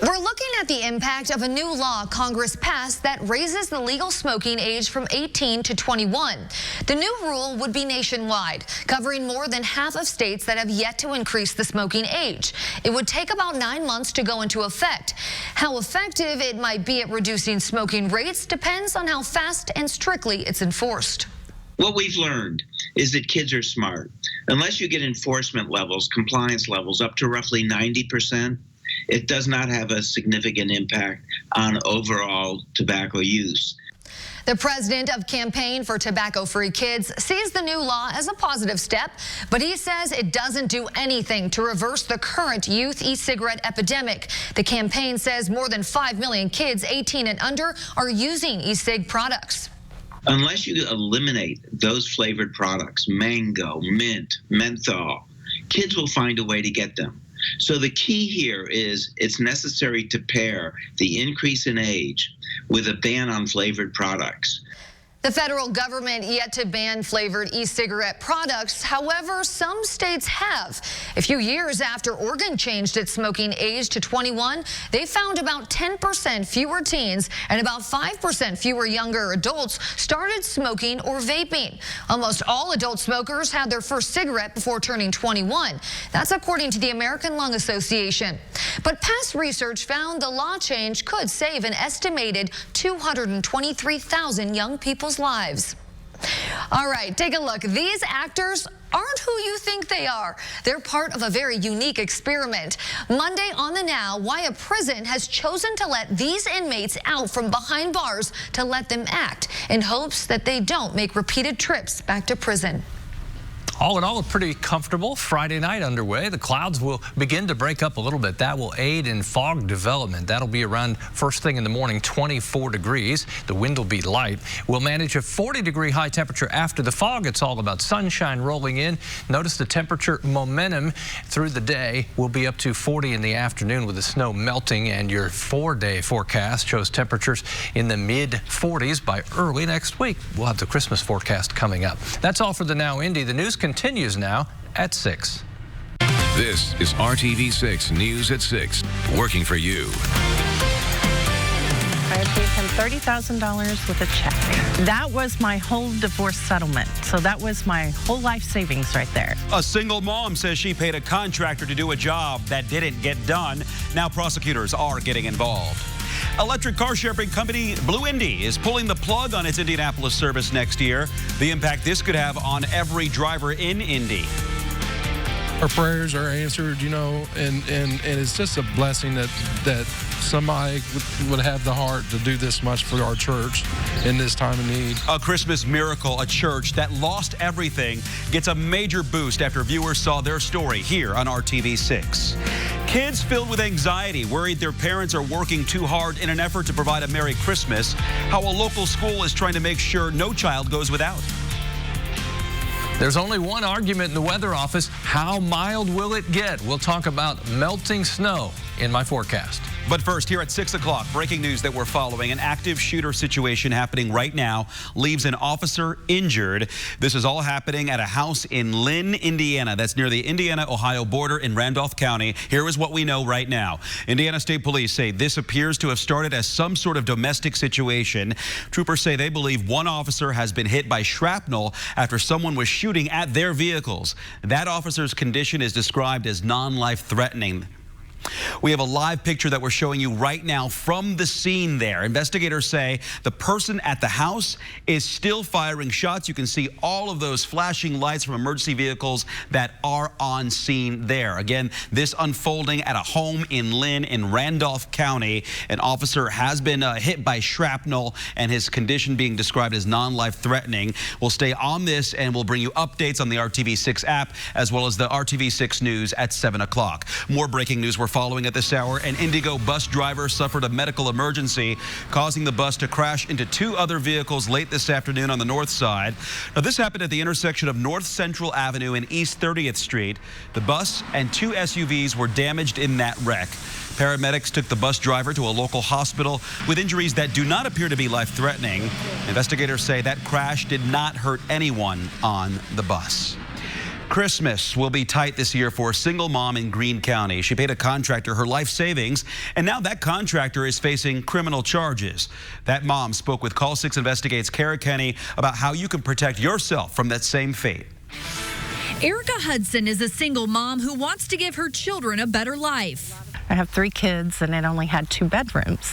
We're looking at the impact of a new law Congress passed that raises the legal smoking age from 18 to 21. The new rule would be nationwide, covering more than half of states that have yet to increase the smoking age. It would take about 9 months to go into effect. How effective it might be at reducing smoking rates depends on how fast and strictly it's enforced. What we've learned is that kids are smart. Unless you get enforcement levels, compliance levels up to roughly 90%, it does not have a significant impact on overall tobacco use. The president of Campaign for Tobacco-Free Kids sees the new law as a positive step, but he says it doesn't do anything to reverse the current youth e-cigarette epidemic. The campaign says more than 5 million kids 18 and under are using e-cig products. Unless you eliminate those flavored products, mango, mint, menthol, kids will find a way to get them. So the key here is it's necessary to pair the increase in age with a ban on flavored products. The federal government yet to ban flavored e-cigarette products. However, some states have. A few years after Oregon changed its smoking age to 21, they found about 10% fewer teens and about 5% fewer younger adults started smoking or vaping. Almost all adult smokers had their first cigarette before turning 21. That's according to the American Lung Association. But past research found the law change could save an estimated 223,000 young people's lives. All right, take a look. These actors aren't who you think they are. They're part of a very unique experiment. Monday on The Now, why a prison has chosen to let these inmates out from behind bars to let them act in hopes that they don't make repeated trips back to prison. All in all, a pretty comfortable Friday night underway. The clouds will begin to break up a little bit. That will aid in fog development. That'll be around first thing in the morning, 24 degrees. The wind will be light. We'll manage a 40-degree high temperature after the fog. It's all about sunshine rolling in. Notice the temperature momentum through the day will be up to 40 in the afternoon with the snow melting, and your 4-day forecast shows temperatures in the mid-40s by early next week. We'll have the Christmas forecast coming up. That's all for the Now Indy. The news continues now at 6. This is RTV6 News at 6, working for you. I paid him $30,000 with a check. That was my whole divorce settlement. So that was my whole life savings right there. A single mom says she paid a contractor to do a job that didn't get done. Now prosecutors are getting involved. Electric car sharing company Blue Indy is pulling the plug on its Indianapolis service next year. The impact this could have on every driver in Indy. Our prayers are answered, you know, and it's just a blessing that somebody would have the heart to do this much for our church in this time of need. A Christmas miracle. A church that lost everything gets a major boost after viewers saw their story here on RTV6. Kids filled with anxiety, worried their parents are working too hard in an effort to provide a Merry Christmas. How a local school is trying to make sure no child goes without. There's only one argument in the weather office. How mild will it get? We'll talk about melting snow in my forecast. But first, here at 6 o'clock, breaking news that we're following. An active shooter situation happening right now leaves an officer injured. This is all happening at a house in Lynn, Indiana. That's near the Indiana-Ohio border in Randolph County. Here is what we know right now. Indiana State Police say this appears to have started as some sort of domestic situation. Troopers say they believe one officer has been hit by shrapnel after someone was shooting at their vehicles. That officer's condition is described as non-life-threatening. We have a live picture that we're showing you right now from the scene there. Investigators say the person at the house is still firing shots. You can see all of those flashing lights from emergency vehicles that are on scene there. Again, this unfolding at a home in Lynn in Randolph County. An officer has been hit by shrapnel and his condition being described as non-life threatening. We'll stay on this and we'll bring you updates on the RTV6 app as well as the RTV6 News at 7 o'clock. More breaking news we're following at this hour. An Indigo bus driver suffered a medical emergency, causing the bus to crash into 2 other vehicles late this afternoon on the north side. Now, this happened at the intersection of North Central Avenue and East 30th Street. The bus and 2 SUVs were damaged in that wreck. Paramedics took the bus driver to a local hospital with injuries that do not appear to be life-threatening. Investigators say that crash did not hurt anyone on the bus. Christmas will be tight this year for a single mom in Greene County. She paid a contractor her life savings, and now that contractor is facing criminal charges. That mom spoke with Call 6 Investigates' Kara Kenny about how you can protect yourself from that same fate. Erica Hudson is a single mom who wants to give her children a better life. I have 3 kids, and it only had 2 bedrooms.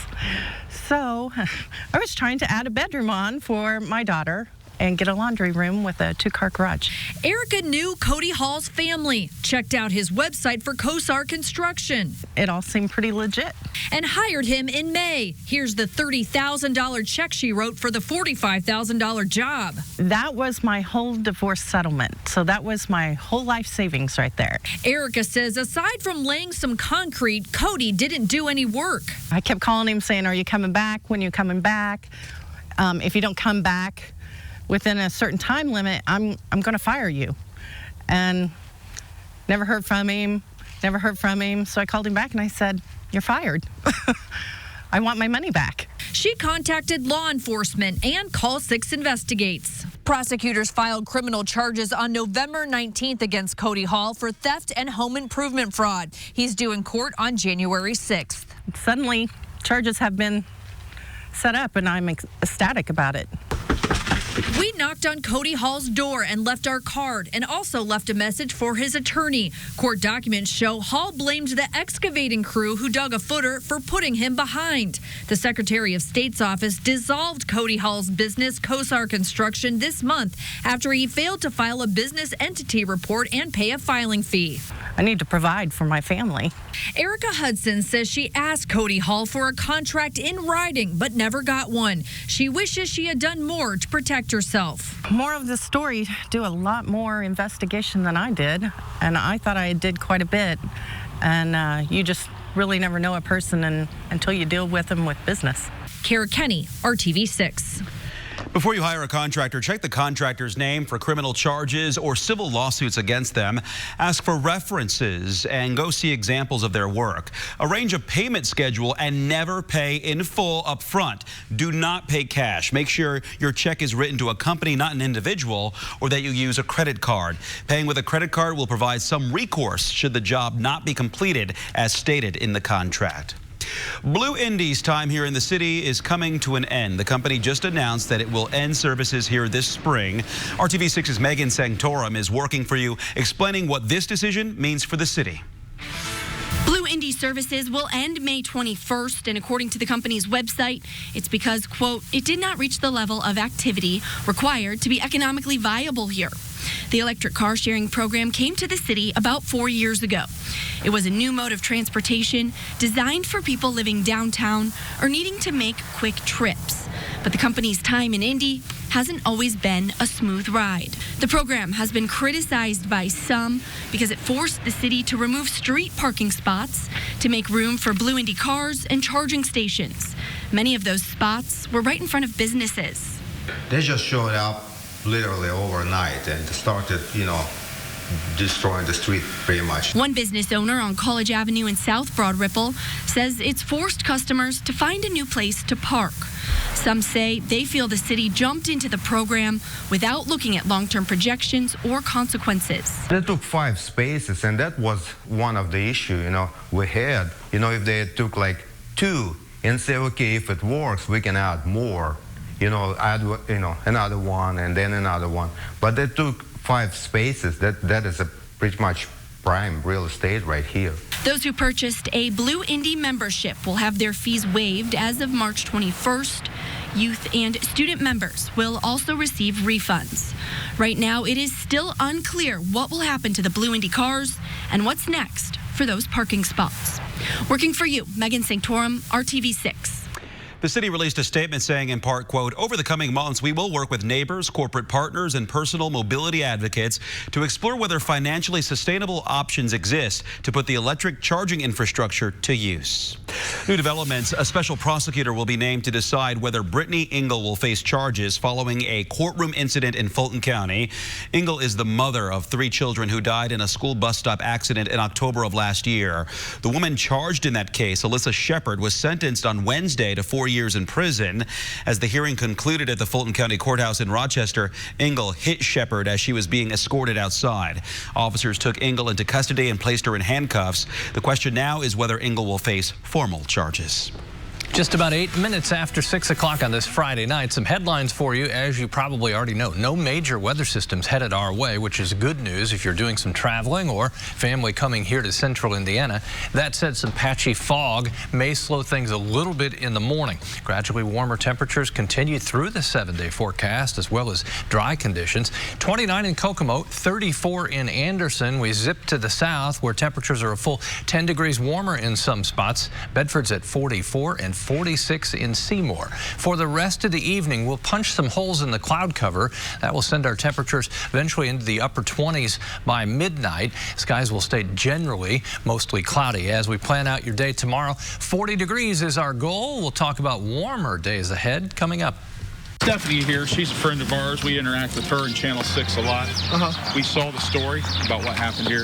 So I was trying to add a bedroom on for my daughter and get a laundry room with a 2-car garage. Erica knew Cody Hall's family, checked out his website for COSAR Construction. It all seemed pretty legit. And hired him in May. Here's the $30,000 check she wrote for the $45,000 job. That was my whole divorce settlement. So that was my whole life savings right there. Erica says aside from laying some concrete, Cody didn't do any work. I kept calling him saying, "Are you coming back? When are you coming back? If you don't come back within a certain time limit, I'm going to fire you." And never heard from him. So I called him back and I said, "You're fired. I want my money back." She contacted law enforcement and Call 6 Investigates. Prosecutors filed criminal charges on November 19th against Cody Hall for theft and home improvement fraud. He's due in court on January 6th. Suddenly, charges have been set up and I'm ecstatic about it. We knocked on Cody Hall's door and left our card and also left a message for his attorney. Court documents show Hall blamed the excavating crew who dug a footer for putting him behind. The Secretary of State's office dissolved Cody Hall's business, COSAR Construction, this month after he failed to file a business entity report and pay a filing fee. I need to provide for my family. Erica Hudson says she asked Cody Hall for a contract in writing but never got one. She wishes she had done more to protect herself. More of the story, do a lot more investigation than I did, and I thought I did quite a bit. And you just really never know a person until you deal with them with business. Kara Kenny, RTV6. Before you hire a contractor, check the contractor's name for criminal charges or civil lawsuits against them. Ask for references and go see examples of their work. Arrange a payment schedule and never pay in full up front. Do not pay cash. Make sure your check is written to a company, not an individual, or that you use a credit card. Paying with a credit card will provide some recourse should the job not be completed as stated in the contract. Blue Indy's time here in the city is coming to an end. The company just announced that it will end services here this spring. RTV6's Megan Sanctorum is working for you, explaining what this decision means for the city. Blue Indy services will end May 21st, and according to the company's website, it's because, quote, it did not reach the level of activity required to be economically viable here. The electric car sharing program came to the city about 4 years ago. It was a new mode of transportation designed for people living downtown or needing to make quick trips. But the company's time in Indy hasn't always been a smooth ride. The program has been criticized by some because it forced the city to remove street parking spots to make room for Blue Indy cars and charging stations. Many of those spots were right in front of businesses. They just showed up literally overnight and started, destroying the street pretty much. One business owner on College Avenue in South Broad Ripple says it's forced customers to find a new place to park. Some say they feel the city jumped into the program without looking at long-term projections or consequences. They took 5 spaces, and that was one of the issues, we had. If they took like 2 and say, okay, if it works, we can add more. Add another one and then another one. But they took 5 spaces. That is a pretty much prime real estate right here. Those who purchased a Blue Indy membership will have their fees waived as of March 21st. Youth and student members will also receive refunds. Right now, it is still unclear what will happen to the Blue Indy cars and what's next for those parking spots. Working for you, Megan Sanctorum, RTV6. The city released a statement saying, in part, quote, over the coming months, we will work with neighbors, corporate partners, and personal mobility advocates to explore whether financially sustainable options exist to put the electric charging infrastructure to use. New developments. A special prosecutor will be named to decide whether Brittany Engel will face charges following a courtroom incident in Fulton County. Engel is the mother of 3 children who died in a school bus stop accident in October of last year. The woman charged in that case, Alyssa Shepard, was sentenced on Wednesday to 4 years in prison. As the hearing concluded at the Fulton County Courthouse in Rochester, Engel hit Shepard as she was being escorted outside. Officers took Engel into custody and placed her in handcuffs. The question now is whether Engel will face formal charges. Just about 8 minutes after 6 o'clock on this Friday night, some headlines for you. As you probably already know, no major weather systems headed our way, which is good news if you're doing some traveling or family coming here to central Indiana. That said, some patchy fog may slow things a little bit in the morning. Gradually warmer temperatures continue through the 7-day forecast, as well as dry conditions. 29 in Kokomo, 34 in Anderson. We zip to the south, where temperatures are a full 10 degrees warmer in some spots. Bedford's at 44 and 46 in Seymour. For the rest of the evening, we'll punch some holes in the cloud cover. That will send our temperatures eventually into the upper 20s by midnight. Skies will stay generally mostly cloudy. As we plan out your day tomorrow, 40 degrees is our goal. We'll talk about warmer days ahead coming up. Stephanie here, she's a friend of ours. We interact with her in Channel 6 a lot. We saw the story about what happened here.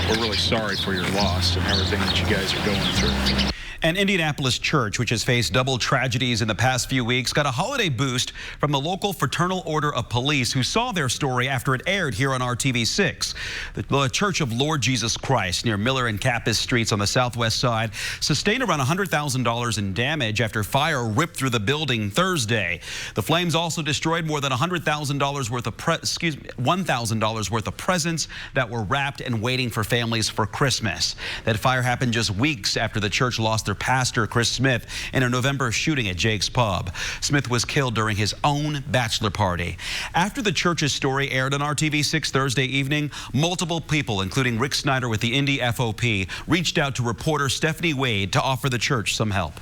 We're really sorry for your loss and everything that you guys are going through. An Indianapolis church, which has faced double tragedies in the past few weeks, got a holiday boost from the local Fraternal Order of Police, who saw their story after it aired here on RTV6. The Church of Lord Jesus Christ near Miller and Cappis Streets on the southwest side sustained around $100,000 in damage after fire ripped through the building Thursday. The flames also destroyed more than $1,000 worth of $1,000 worth of presents that were wrapped and waiting for families for Christmas. That fire happened just weeks after the church lost their pastor, Chris Smith, in a November shooting at Jake's Pub. Smith was killed during his own bachelor party. After the church's story aired on RTV6 Thursday evening, multiple people, including Rick Snyder with the Indy FOP, reached out to reporter Stephanie Wade to offer the church some help.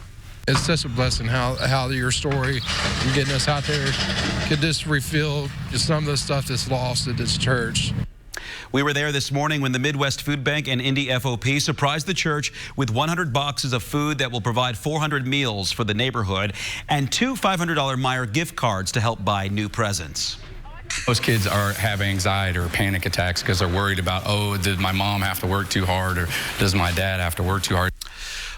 It's such a blessing how your story and getting us out there could just refill some of the stuff that's lost at this church. We were there this morning when the Midwest Food Bank and Indy FOP surprised the church with 100 boxes of food that will provide 400 meals for the neighborhood and 2 $500 Meijer gift cards to help buy new presents. Most kids have anxiety or panic attacks because they're worried about, oh, did my mom have to work too hard, or does my dad have to work too hard?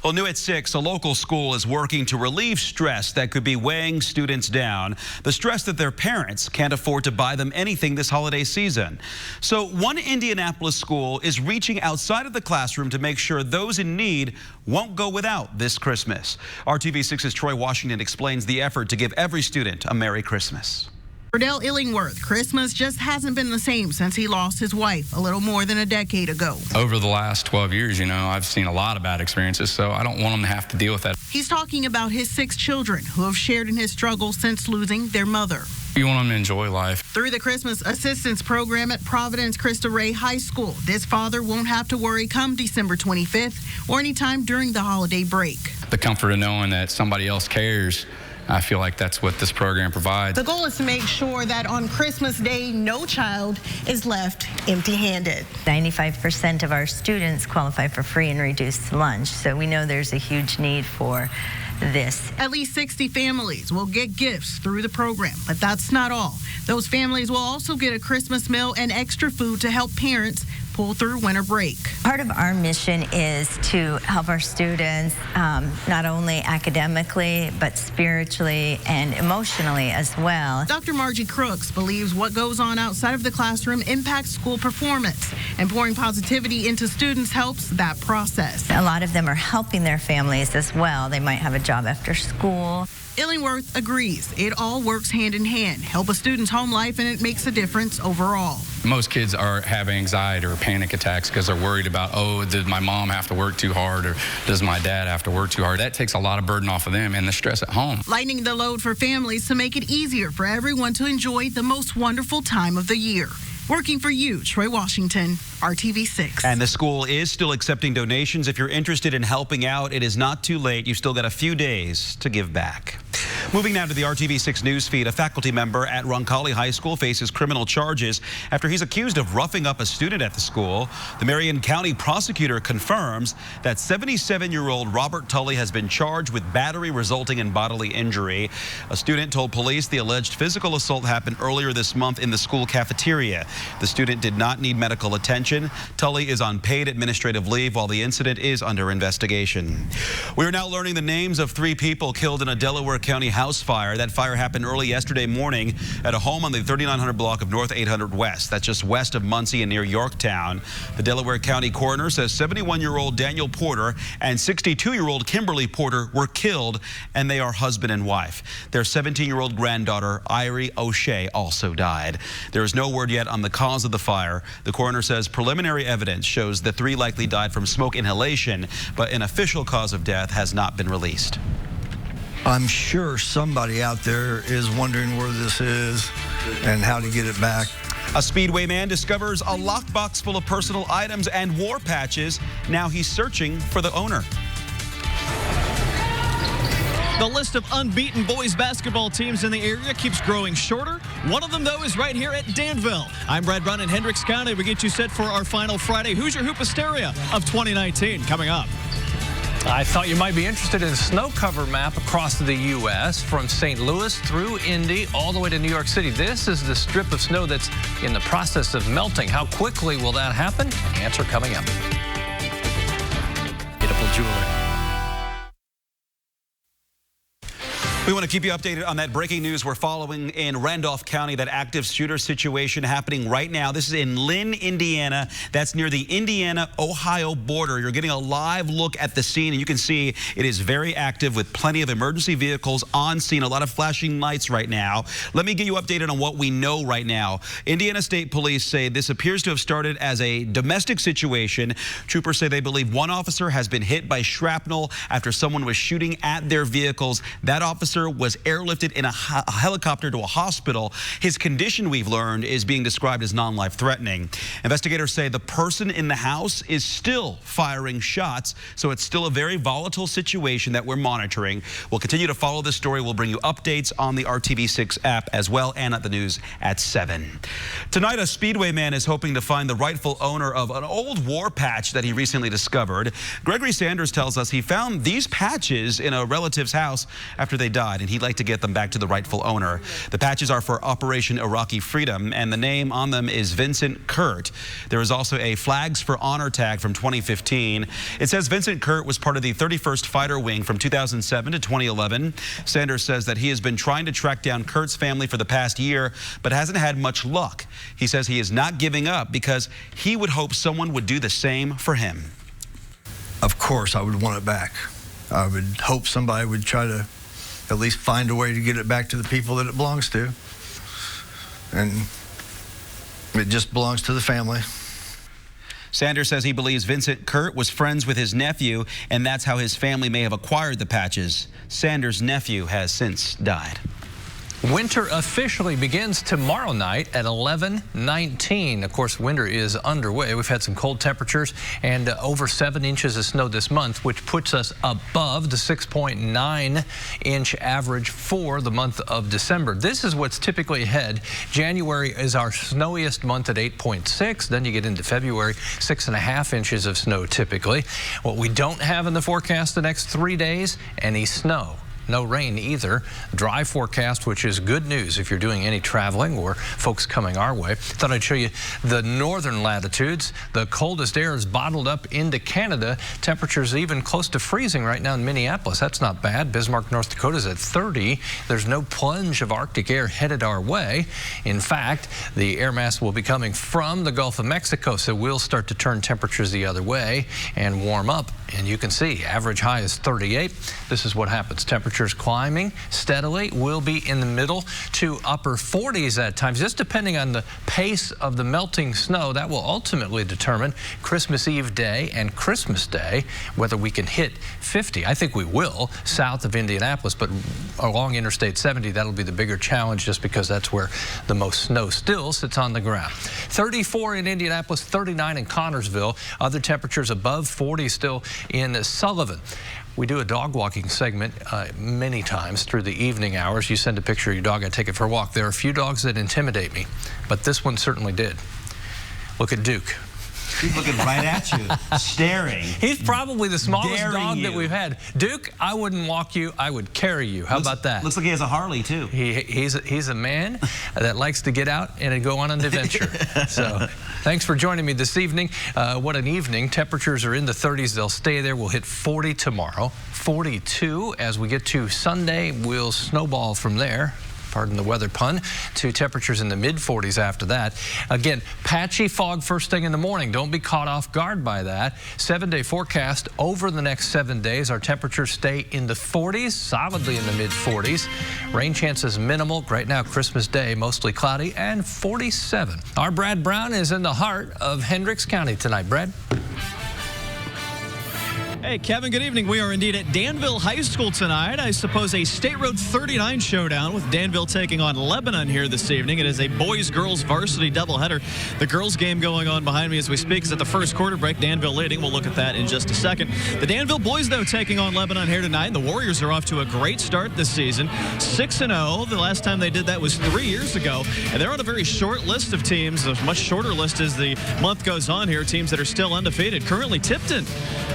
Well, new at 6, a local school is working to relieve stress that could be weighing students down. The stress that their parents can't afford to buy them anything this holiday season. So one Indianapolis school is reaching outside of the classroom to make sure those in need won't go without this Christmas. RTV6's Troy Washington explains the effort to give every student a Merry Christmas. For Dale Illingworth, Christmas just hasn't been the same since he lost his wife a little more than a decade ago. Over the last 12 years, I've seen a lot of bad experiences, so I don't want them to have to deal with that. He's talking about his 6 children who have shared in his struggle since losing their mother. You want them to enjoy life. Through the Christmas Assistance Program at Providence Christa Ray High School, this father won't have to worry come December 25th or anytime during the holiday break. The comfort of knowing that somebody else cares, I feel like that's what this program provides. The goal is to make sure that on Christmas Day, no child is left empty-handed. 95% of our students qualify for free and reduced lunch, so we know there's a huge need for this. At least 60 families will get gifts through the program, but that's not all. Those families will also get a Christmas meal and extra food to help parents pull through winter break. Part of our mission is to help our students not only academically, but spiritually and emotionally as well. Dr. Margie Crooks believes what goes on outside of the classroom impacts school performance, and pouring positivity into students helps that process. A lot of them are helping their families as well. They might have a job after school. Illingworth agrees. It all works hand in hand. Help a student's home life, and it makes a difference overall. Most kids have anxiety or panic attacks because they're worried about, oh, did my mom have to work too hard, or does my dad have to work too hard? That takes a lot of burden off of them and the stress at home. Lightening the load for families to make it easier for everyone to enjoy the most wonderful time of the year. Working for you, Troy Washington, RTV6. And the school is still accepting donations. If you're interested in helping out, it is not too late. You've still got a few days to give back. Moving now to the RTV6 news feed, a faculty member at Roncalli High School faces criminal charges after he's accused of roughing up a student at the school. The Marion County prosecutor confirms that 77-year-old Robert Tully has been charged with battery resulting in bodily injury. A student told police the alleged physical assault happened earlier this month in the school cafeteria. The student did not need medical attention. Tully is on paid administrative leave while the incident is under investigation. We are now learning the names of 3 people killed in a Delaware County house fire. That fire happened early yesterday morning at a home on the 3900 block of North 800 West. That's just west of Muncie and near Yorktown. The Delaware County coroner says 71-year-old Daniel Porter and 62-year-old Kimberly Porter were killed, and they are husband and wife. Their 17-year-old granddaughter, Irie O'Shea, also died. There is no word yet on the cause of the fire. The coroner says preliminary evidence shows the 3 likely died from smoke inhalation, but an official cause of death has not been released. I'm sure somebody out there is wondering where this is and how to get it back. A Speedway man discovers a lockbox full of personal items and war patches. Now he's searching for the owner. The list of unbeaten boys basketball teams in the area keeps growing shorter. One of them, though, is right here at Danville. I'm Brad Brown in Hendricks County. We get you set for our final Friday Hoosier Hoop Hysteria of 2019 coming up. I thought you might be interested in a snow cover map across the U.S. from St. Louis through Indy all the way to New York City. This is the strip of snow that's in the process of melting. How quickly will that happen? Answer coming up. Beautiful jewelry. We want to keep you updated on that breaking news we're following in Randolph County, that active shooter situation happening right now. This is in Lynn, Indiana. That's near the Indiana-Ohio border. You're getting a live look at the scene, and you can see it is very active with plenty of emergency vehicles on scene, a lot of flashing lights right now. Let me get you updated on what we know right now. Indiana State Police say this appears to have started as a domestic situation. Troopers say they believe one officer has been hit by shrapnel after someone was shooting at their vehicles. That officer was airlifted in a helicopter to a hospital. His condition, we've learned, is being described as non-life threatening. Investigators say the person in the house is still firing shots, so it's still a very volatile situation that we're monitoring. We'll continue to follow this story. We'll bring you updates on the RTV6 app as well, and at the news at 7. Tonight, a Speedway man is hoping to find the rightful owner of an old war patch that he recently discovered. Gregory Sanders tells us he found these patches in a relative's house after they died, and he'd like to get them back to the rightful owner. The patches are for Operation Iraqi Freedom, and the name on them is Vincent Kurt. There is also a Flags for Honor tag from 2015. It says Vincent Kurt was part of the 31st Fighter Wing from 2007 to 2011. Sanders says that he has been trying to track down Kurt's family for the past year, but hasn't had much luck. He says he is not giving up because he would hope someone would do the same for him. Of course, I would want it back. I would hope somebody would try to at least find a way to get it back to the people that it belongs to. And it just belongs to the family. Sanders says he believes Vincent Kurt was friends with his nephew, and that's how his family may have acquired the patches. Sanders' nephew has since died. Winter officially begins tomorrow night at 11:19. Of course, winter is underway. We've had some cold temperatures and over 7 inches of snow this month, which puts us above the 6.9-inch average for the month of December. This is what's typically ahead. January is our snowiest month at 8.6. Then you get into February, 6.5 inches of snow typically. What we don't have in the forecast the next 3 days, any snow. No rain either. Dry forecast, which is good news if you're doing any traveling or folks coming our way. Thought I'd show you the northern latitudes. The coldest air is bottled up into Canada. Temperatures even close to freezing right now in Minneapolis. That's not bad. Bismarck, North Dakota is at 30. There's no plunge of Arctic air headed our way. In fact, the air mass will be coming from the Gulf of Mexico, so we'll start to turn temperatures the other way and warm up. And you can see average high is 38. This is what happens. Temperatures climbing steadily. Will be in the middle to upper 40s at times, just depending on the pace of the melting snow. That will ultimately determine Christmas Eve day and Christmas Day, whether we can hit 50. I think we will south of Indianapolis, but along Interstate 70, that'll be the bigger challenge just because that's where the most snow still sits on the ground. 34 in Indianapolis, 39 in Connorsville. Other temperatures above 40 still in Sullivan. We do a dog walking segment many times through the evening hours. You send a picture of your dog, I take it for a walk. There are a few dogs that intimidate me, but this one certainly did. Look at Duke. He's looking right at you, staring. He's probably the smallest dog you. that we've had. Duke, I wouldn't walk you, I would carry you. How about that? Looks like he has a Harley, too. He's a man that likes to get out and go on an adventure. So thanks for joining me this evening. What an evening. Temperatures are in the 30s. They'll stay there. We'll hit 40 tomorrow, 42 as we get to Sunday. We'll snowball from there. Pardon the weather pun, to temperatures in the mid-40s after that. Again, patchy fog first thing in the morning. Don't be caught off guard by that. 7-day forecast over the next 7 days. Our temperatures stay in the 40s, solidly in the mid-40s. Rain chances minimal. Right now, Christmas Day, mostly cloudy, and 47. Our Brad Brown is in the heart of Hendricks County tonight. Brad? Hey, Kevin, good evening. We are indeed at Danville High School tonight. I suppose a State Road 39 showdown with Danville taking on Lebanon here this evening. It is a boys-girls varsity doubleheader. The girls game going on behind me as we speak is at the first quarter break. Danville leading. We'll look at that in just a second. The Danville boys, though, taking on Lebanon here tonight. The Warriors are off to a great start this season. 6-0. The last time they did that was 3 years ago. And they're on a very short list of teams, a much shorter list as the month goes on here. Teams that are still undefeated. Currently, Tipton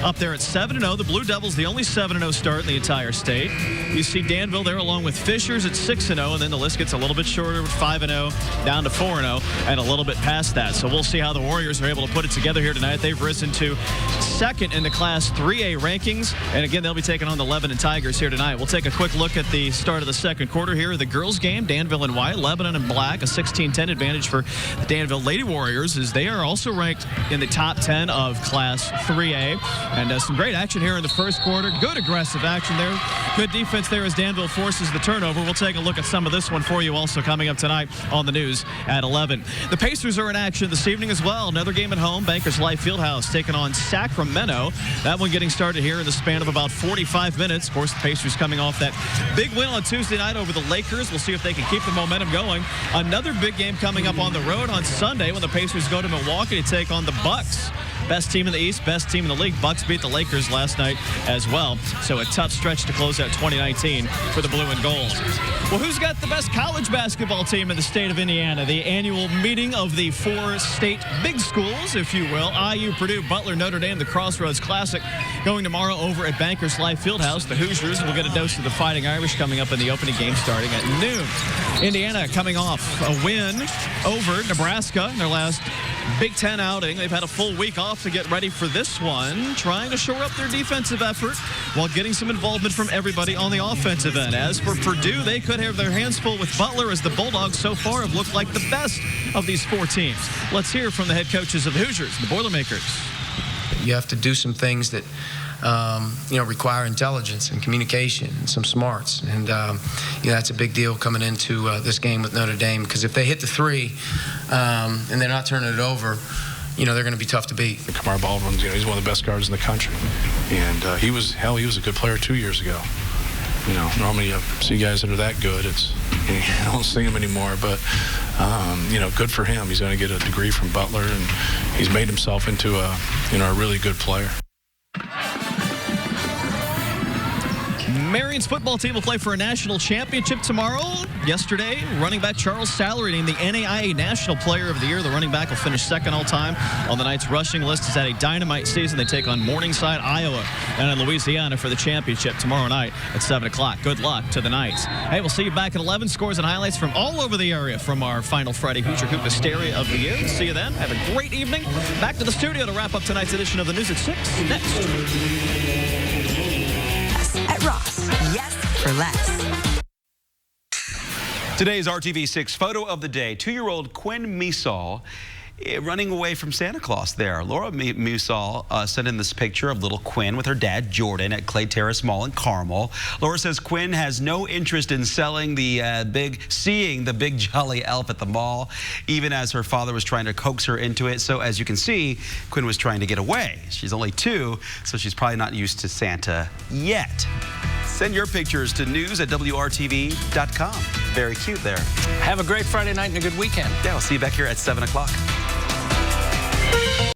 up there at 7-0. The Blue Devils, the only 7-0 start in the entire state. You see Danville there along with Fishers at 6-0, and then the list gets a little bit shorter with 5-0 down to 4-0 and a little bit past that. So we'll see how the Warriors are able to put it together here tonight. They've risen to second in the Class 3A rankings, and again, they'll be taking on the Lebanon Tigers here tonight. We'll take a quick look at the start of the second quarter here. The girls game, Danville in white, Lebanon in black, a 16-10 advantage for the Danville Lady Warriors as they are also ranked in the top 10 of Class 3A. And some great action here in the first quarter. Good aggressive action there. Good defense there as Danville forces the turnover. We'll take a look at some of this one for you also coming up tonight on the news at 11. The Pacers are in action this evening as well. Another game at home. Bankers Life Fieldhouse taking on Sacramento. That one getting started here in the span of about 45 minutes. Of course, the Pacers coming off that big win on Tuesday night over the Lakers. We'll see if they can keep the momentum going. Another big game coming up on the road on Sunday when the Pacers go to Milwaukee to take on the Bucks. Best team in the East, best team in the league. Bucks beat the Lakers last night as well. So a tough stretch to close out 2019 for the Blue and Gold. Well, who's got the best college basketball team in the state of Indiana? The annual meeting of the 4 state big schools, if you will. IU, Purdue, Butler, Notre Dame, the Crossroads Classic going tomorrow over at Bankers Life Fieldhouse. The Hoosiers will get a dose of the Fighting Irish coming up in the opening game starting at noon. Indiana coming off a win over Nebraska in their last Big Ten outing. They've had a full week off to get ready for this one, trying to shore up their defensive effort while getting some involvement from everybody on the offensive end. As for Purdue, they could have their hands full with Butler as the Bulldogs so far have looked like the best of these 4 teams. Let's hear from the head coaches of the Hoosiers, the Boilermakers. You have to do some things that require intelligence and communication and some smarts. And, that's a big deal coming into this game with Notre Dame, because if they hit the 3 and they're not turning it over, they're going to be tough to beat. Kamar Baldwin's, he's one of the best guards in the country. And he was a good player 2 years ago. Normally you see guys that are that good. I don't see him anymore, but, good for him. He's going to get a degree from Butler, and he's made himself into a really good player. Marion's football team will play for a national championship tomorrow. Yesterday, running back Charles Sallery named the NAIA National Player of the Year. The running back will finish second all-time on the night's rushing list. Has had a dynamite season. They take on Morningside, Iowa, and in Louisiana for the championship tomorrow night at 7 o'clock. Good luck to the Knights. Hey, we'll see you back at 11. Scores and highlights from all over the area from our final Friday Hoosier Hoop Hysteria of the year. See you then. Have a great evening. Back to the studio to wrap up tonight's edition of the News at 6 next. At Ross, yes for less. Today's RTV6 photo of the day. 2-year-old Quinn Meesall running away from Santa Claus there. Laura Meesall sent in this picture of little Quinn with her dad, Jordan, at Clay Terrace Mall in Carmel. Laura says Quinn has no interest in seeing the big jolly elf at the mall, even as her father was trying to coax her into it. So as you can see, Quinn was trying to get away. She's only 2, so she's probably not used to Santa yet. Send your pictures to news@WRTV.com. Very cute there. Have a great Friday night and a good weekend. Yeah, I'll see you back here at 7 o'clock.